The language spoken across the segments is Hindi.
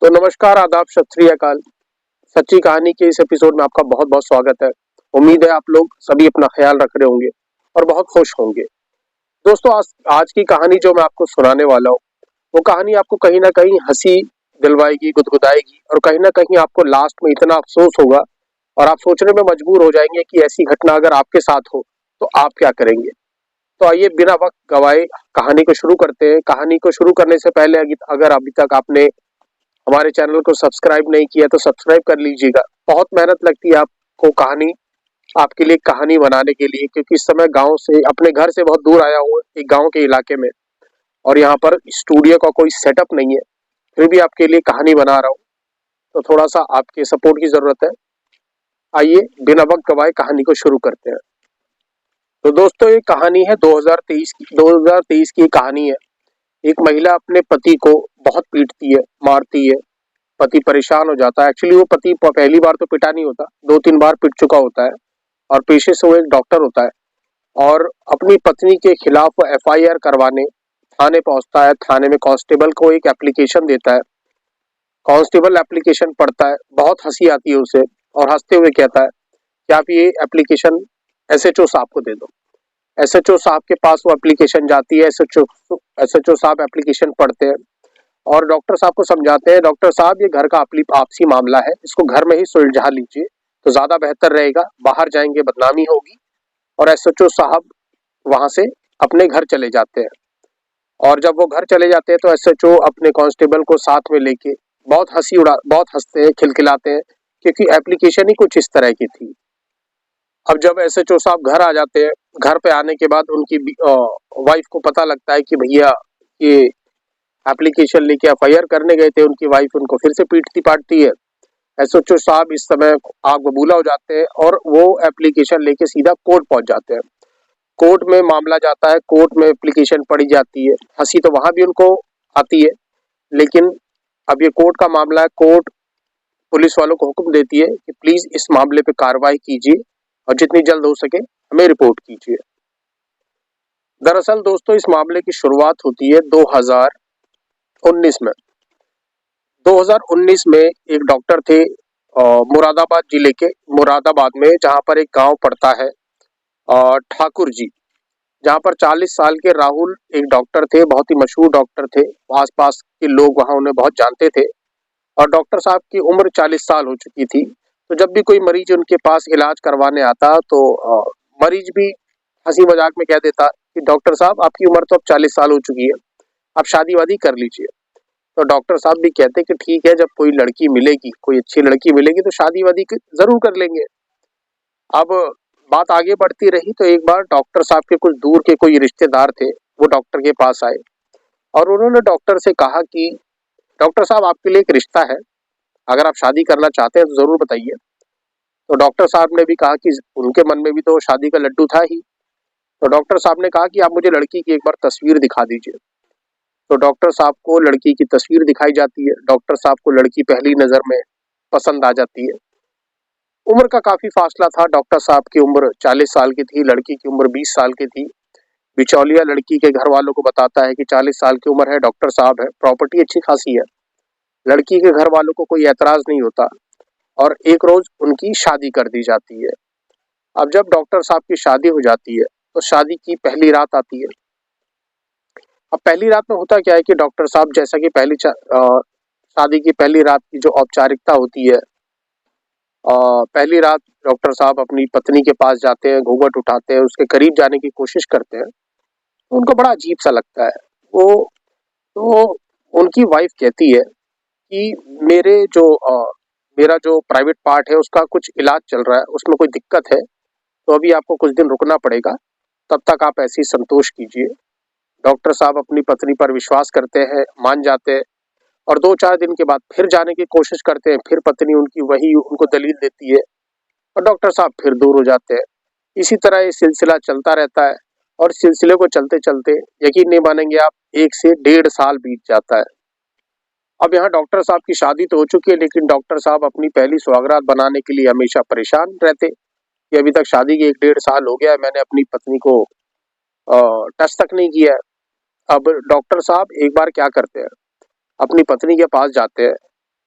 तो नमस्कार, आदाब, सत श्री अकाल। सच्ची कहानी के इस एपिसोड में आपका बहुत-बहुत स्वागत है। उम्मीद है आप लोग सभी अपना ख्याल रख रहे होंगे और बहुत खुश होंगे। दोस्तों आज आज की कहानी जो मैं आपको सुनाने वाला हूँ, वो कहानी आपको कहीं न कहीं हँसी दिलवाएगी, गुदगुदाएगी और कहीं न कहीं आपको लास्ट में इतना अफ़सोस होगा और आप सोचने में मजबूर हो जाएँगे कि ऐसी घटना अगर आपके साथ हो, तो आप क्या करेंगे? तो आइए बिना वक़्त गवाए कहानी को शुरू करते हैं। कहानी को शुरू करने से पहले अगर अभी तक आपने हमारे चैनल को सब्सक्राइब नहीं किया तो सब्सक्राइब कर लीजिएगा। बहुत मेहनत लगती है आपको कहानी आपके लिए कहानी बनाने के लिए, क्योंकि इस समय गाँव से अपने घर से बहुत दूर आया हूँ एक गाँव के इलाके में और यहाँ पर स्टूडियो का कोई सेटअप नहीं है। फिर भी आपके लिए कहानी बना रहा हूँ, तो थोड़ा-सा आपके सपोर्ट की ज़रूरत है। आइए बिना वक़्त गवाए कहानी को शुरू करते हैं। तो दोस्तों ये कहानी है 2023 की कहानी है। एक महिला अपने पति को बहुत पीटती है, मारती है। पति परेशान हो जाता है। एक्चुअली वो पति पहली बार तो पिटा नहीं होता, 2-3 बार पिट चुका होता है और पेशे से वो एक डॉक्टर होता है और अपनी पत्नी के खिलाफ वो एफआईआर करवाने थाने पहुंचता है। थाने में कांस्टेबल को एक एप्लीकेशन देता है। कांस्टेबल एप्लीकेशन पढ़ता है, बहुत हंसी आती है उसे और हंसते हुए कहता है कि आप ये एप्लीकेशन एसएचओ साहब को दे दो। एसएचओ साहब के पास वो एप्लीकेशन जाती है। एसएचओ साहब एप्लीकेशन पढ़ते हैं और डॉक्टर साहब को समझाते हैं, डॉक्टर साहब ये घर का आपसी मामला है, इसको घर में ही सुलझा लीजिए तो ज्यादा बेहतर रहेगा, बाहर जाएंगे बदनामी होगी। और एसएचओ साहब वहां से अपने घर चले जाते हैं और जब वो घर चले जाते हैं तो एसएचओ अपने कांस्टेबल को साथ में लेके बहुत हंसते हैं, खिलखिलाते हैं, क्योंकि एप्लीकेशन ही कुछ इस तरह की थी। अब जब एसएचओ साहब घर आ जाते हैं, घर पे आने के बाद उनकी वाइफ को पता लगता है कि भैया ये एप्लीकेशन लेके एफआईआर करने गए थे, उनकी वाइफ उनको फिर से पीटती पाटती है। एसएचओ साहब इस समय आग बबूला हो जाते हैं और वो एप्लीकेशन लेके सीधा कोर्ट पहुंच जाते हैं। कोर्ट में मामला जाता है, कोर्ट में एप्लीकेशन पढ़ी जाती है। हंसी तो वहां भी उनको आती है, लेकिन अब ये कोर्ट का मामला है। कोर्ट पुलिस वालों को हुक्म देती है कि प्लीज इस मामले पे कार्रवाई कीजिए और जितनी जल्द हो सके हमें रिपोर्ट कीजिए। दरअसल दोस्तों इस मामले की शुरुआत होती है 2019 में। 2019 में एक डॉक्टर थे मुरादाबाद जिले के मुरादाबाद में, जहां पर एक गांव पड़ता है ठाकुर जी, जहां पर 40 साल के राहुल एक डॉक्टर थे, बहुत ही मशहूर डॉक्टर थे। आसपास के लोग वहां उन्हें बहुत जानते थे और डॉक्टर साहब की उम्र 40 साल हो चुकी थी। तो जब भी कोई मरीज उनके पास इलाज करवाने आता तो मरीज भी हंसी मजाक में कह देता कि डॉक्टर साहब आपकी उम्र तो अब 40 साल हो चुकी है, आप शादी वादी कर लीजिए। तो डॉक्टर साहब भी कहते कि ठीक है, जब कोई लड़की मिलेगी, कोई अच्छी लड़की मिलेगी तो शादी वादी जरूर कर लेंगे। अब बात आगे बढ़ती रही तो एक बार डॉक्टर साहब के कुछ दूर के कोई रिश्तेदार थे, वो डॉक्टर के पास आए और उन्होंने डॉक्टर से कहा कि डॉक्टर साहब आपके लिए एक रिश्ता है, अगर आप शादी करना चाहते हैं तो जरूर बताइए। तो डॉक्टर साहब ने भी कहा कि उनके मन में भी तो शादी का लड्डू था ही। तो डॉक्टर साहब ने कहा कि आप मुझे लड़की की एक बार तस्वीर दिखा दीजिए। तो डॉक्टर साहब को लड़की की तस्वीर दिखाई जाती है। डॉक्टर साहब को लड़की पहली नजर में पसंद आ जाती है। उम्र का काफी फासला था, डॉक्टर साहब की उम्र 40 साल की थी, लड़की की उम्र 20 साल की थी। बिचौलिया लड़की के घर वालों को बताता है कि 40 साल की उम्र है, डॉक्टर साहब है, प्रॉपर्टी अच्छी खासी है। लड़की के घर वालों को कोई एतराज नहीं होता और एक रोज उनकी शादी कर दी जाती है। अब जब डॉक्टर साहब की शादी हो जाती है तो शादी की पहली रात आती है। अब पहली रात में होता क्या है कि डॉक्टर साहब, जैसा कि शादी की पहली रात की जो औपचारिकता होती है, पहली रात डॉक्टर साहब अपनी पत्नी के पास जाते हैं, घूंघट उठाते हैं, उसके करीब जाने की कोशिश करते हैं। तो उनको बड़ा अजीब सा लगता है। वो तो उनकी वाइफ कहती है कि मेरा जो प्राइवेट पार्ट है उसका कुछ इलाज चल रहा है, उसमें कोई दिक्कत है तो अभी आपको कुछ दिन रुकना पड़ेगा, तब तक आप ऐसे ही संतोष कीजिए। डॉक्टर साहब अपनी पत्नी पर विश्वास करते हैं, मान जाते हैं और 2-4 दिन के बाद फिर जाने की कोशिश करते हैं। फिर पत्नी उनकी वही उनको दलील देती है और डॉक्टर साहब फिर दूर हो जाते हैं। इसी तरह ये सिलसिला चलता रहता है और सिलसिले को चलते चलते यकीन नहीं मानेंगे आप, 1 से 1.5 साल बीत जाता है। अब यहाँ डॉक्टर साहब की शादी तो हो चुकी है, लेकिन डॉक्टर साहब अपनी पहली सुहागरात बनाने के लिए हमेशा परेशान रहते कि अभी तक शादी के 1-1.5 साल हो गया है, मैंने अपनी पत्नी को टच तक नहीं किया है। अब डॉक्टर साहब एक बार क्या करते हैं, अपनी पत्नी के पास जाते हैं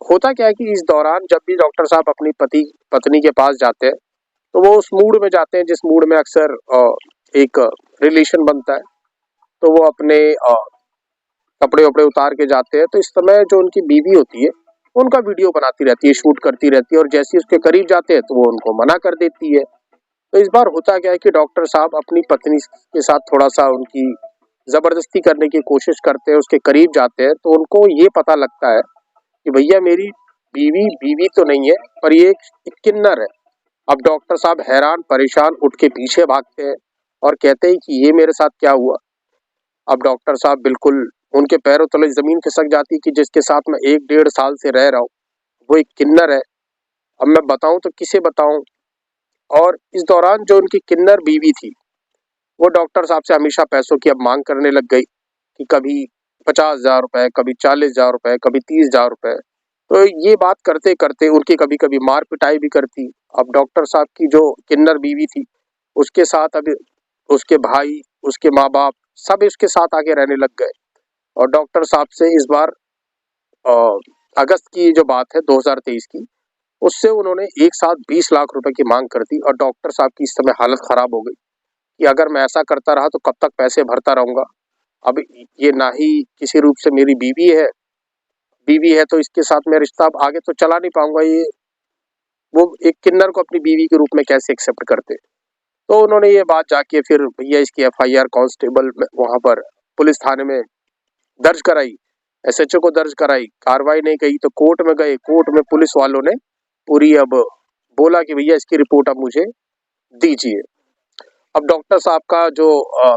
होता क्या है कि इस दौरान जब भी डॉक्टर साहब अपनी पत्नी के पास जाते हैं तो वो उस मूड में जाते हैं जिस मूड में अक्सर एक रिलेशन बनता है। तो वो अपने कपड़े वपड़े उतार के जाते हैं, तो इस समय जो उनकी बीवी होती है उनका वीडियो बनाती रहती है, शूट करती रहती है, और जैसे ही उसके करीब जाते हैं तो वो उनको मना कर देती है। तो इस बार होता क्या है कि डॉक्टर साहब अपनी पत्नी के साथ थोड़ा सा उनकी जबरदस्ती करने की कोशिश करते हैं, उसके करीब जाते हैं, तो उनको ये पता लगता है कि भैया मेरी बीवी बीवी तो नहीं है, पर ये एक किन्नर है। अब डॉक्टर साहब हैरान परेशान उठ के पीछे भागते हैं और कहते हैं कि ये मेरे साथ क्या हुआ। अब डॉक्टर साहब बिल्कुल, उनके पैरों तले जमीन खिसक जाती कि जिसके साथ मैं 1 डेढ़ साल से रह रहा हूँ वो एक किन्नर है। अब मैं बताऊं तो किसे बताऊं। और इस दौरान जो उनकी किन्नर बीवी थी वो डॉक्टर साहब से हमेशा पैसों की अब मांग करने लग गई कि कभी 50,000 रुपए, कभी 40,000 रुपए, कभी 30,000 रुपए। तो ये बात करते करते उनकी कभी कभी मार पिटाई भी करती। अब डॉक्टर साहब की जो किन्नर बीवी थी उसके साथ अब उसके भाई, उसके माँ बाप सब उसके साथ आके रहने लग गए। और डॉक्टर साहब से इस बार अ, अगस्त की जो बात है 2023 की, उससे उन्होंने एक साथ 20 लाख रुपए की मांग कर दी। और डॉक्टर साहब की इस समय हालत खराब हो गई कि अगर मैं ऐसा करता रहा तो कब तक पैसे भरता रहूंगा। अब ये ना ही किसी रूप से मेरी बीवी है तो इसके साथ मैं रिश्ता अब आगे तो चला नहीं पाऊंगा। ये वो एक किन्नर को अपनी बीवी के रूप में कैसे एक्सेप्ट करते। तो उन्होंने ये बात जाके फिर भैया इसकी एफआईआर कांस्टेबल वहां पर पुलिस थाने में दर्ज कराई, एसएचओ को दर्ज कराई, कार्रवाई नहीं की तो कोर्ट में गए। कोर्ट में पुलिस वालों ने पूरी अब बोला कि भैया इसकी रिपोर्ट अब मुझे दीजिए। अब डॉक्टर साहब का जो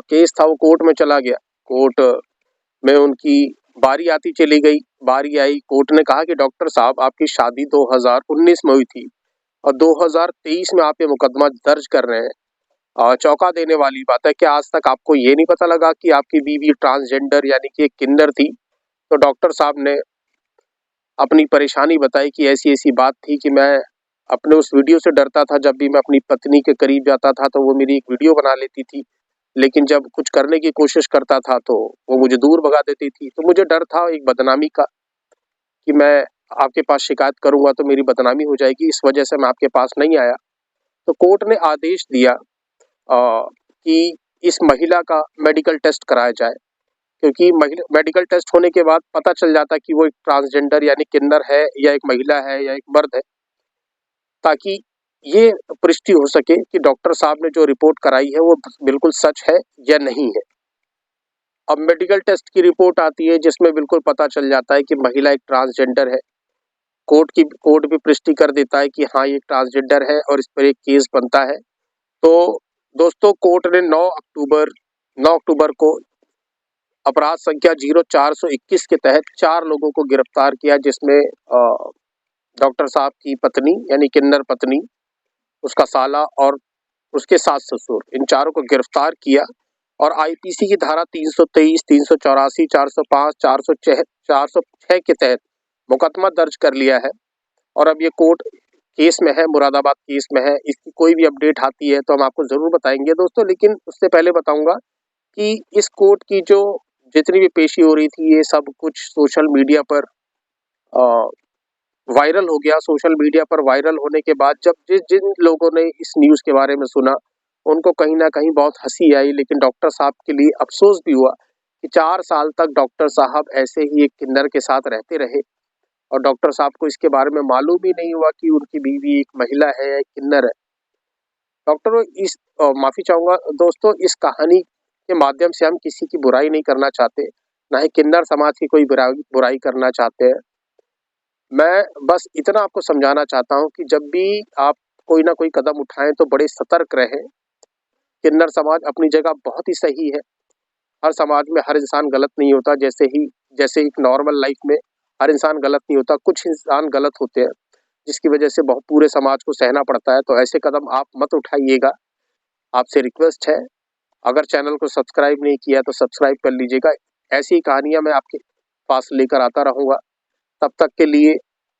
केस था वो कोर्ट में चला गया। कोर्ट में उनकी बारी आती चली गई। बारी आई, कोर्ट ने कहा कि डॉक्टर साहब आपकी शादी 2019 में हुई थी और 2023 में आप ये मुकदमा दर्ज कर रहे हैं। चौंका देने वाली बात है कि आज तक आपको ये नहीं पता लगा कि आपकी बीवी ट्रांसजेंडर यानी कि एक किन्नर थी। तो डॉक्टर साहब ने अपनी परेशानी बताई कि ऐसी-ऐसी बात थी कि मैं अपने उस वीडियो से डरता था। जब भी मैं अपनी पत्नी के करीब जाता था तो वो मेरी एक वीडियो बना लेती थी। लेकिन जब कुछ करने की कोशिश करता था तो वो मुझे दूर भगा देती थी। तो मुझे डर था एक बदनामी का कि मैं आपके पास शिकायत करूँगा तो मेरी बदनामी हो जाएगी, इस वजह से मैं आपके पास नहीं आया। तो कोर्ट ने आदेश दिया कि इस महिला का मेडिकल टेस्ट कराया जाए, क्योंकि मेडिकल टेस्ट होने के बाद पता चल जाता कि वो एक ट्रांसजेंडर यानी किन्नर है या एक महिला है या एक मर्द है, ताकि ये पुष्टि हो सके कि डॉक्टर साहब ने जो रिपोर्ट कराई है वो बिल्कुल सच है या नहीं है। अब मेडिकल टेस्ट की रिपोर्ट आती है जिसमें बिल्कुल पता चल जाता है कि महिला एक ट्रांसजेंडर है। कोर्ट भी पुष्टि कर देता है कि हाँ ये ट्रांसजेंडर है और इस पर एक केस बनता है। तो दोस्तों कोर्ट ने 9 अक्टूबर को अपराध संख्या 0421 के तहत 4 लोगों को गिरफ्तार किया, जिसमें डॉक्टर साहब की पत्नी यानी किन्नर पत्नी, उसका साला और उसके सास ससुर, इन चारों को गिरफ्तार किया। और आईपीसी की धारा 323, 384, 405, 406 के तहत मुकदमा दर्ज कर लिया है। और अब ये कोर्ट केस में है, मुरादाबाद केस में है। इसकी कोई भी अपडेट आती है तो हम आपको जरूर बताएंगे दोस्तों। लेकिन उससे पहले बताऊंगा कि इस कोर्ट की जो जितनी भी पेशी हो रही थी ये सब कुछ सोशल मीडिया पर वायरल हो गया। सोशल मीडिया पर वायरल होने के बाद जब जिन लोगों ने इस न्यूज़ के बारे में सुना उनको कहीं ना कहीं बहुत हंसी आई, लेकिन डॉक्टर साहब के लिए अफसोस भी हुआ कि 4 साल तक डॉक्टर साहब ऐसे ही एक किन्नर के साथ रहते रहे और डॉक्टर साहब को इसके बारे में मालूम ही नहीं हुआ कि उनकी बीवी एक महिला है या एक किन्नर है। डॉक्टरों इस माफी चाहूंगा दोस्तों, इस कहानी के माध्यम से हम किसी की बुराई नहीं करना चाहते, ना ही किन्नर समाज की कोई बुराई करना चाहते हैं। मैं बस इतना आपको समझाना चाहता हूँ कि जब भी आप कोई ना कोई कदम उठाएं तो बड़े सतर्क रहें। किन्नर समाज अपनी जगह बहुत ही सही है। हर समाज में हर इंसान गलत नहीं होता। जैसे एक नॉर्मल लाइफ में हर इंसान गलत नहीं होता, कुछ इंसान गलत होते हैं जिसकी वजह से बहुत पूरे समाज को सहना पड़ता है। तो ऐसे कदम आप मत उठाइएगा, आपसे रिक्वेस्ट है। अगर चैनल को सब्सक्राइब नहीं किया तो सब्सक्राइब कर लीजिएगा। ऐसी कहानियां मैं आपके पास लेकर आता रहूंगा। तब तक के लिए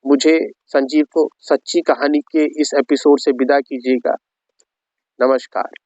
मुझे संजीव को सच्ची कहानी के इस एपिसोड से विदा कीजिएगा। नमस्कार।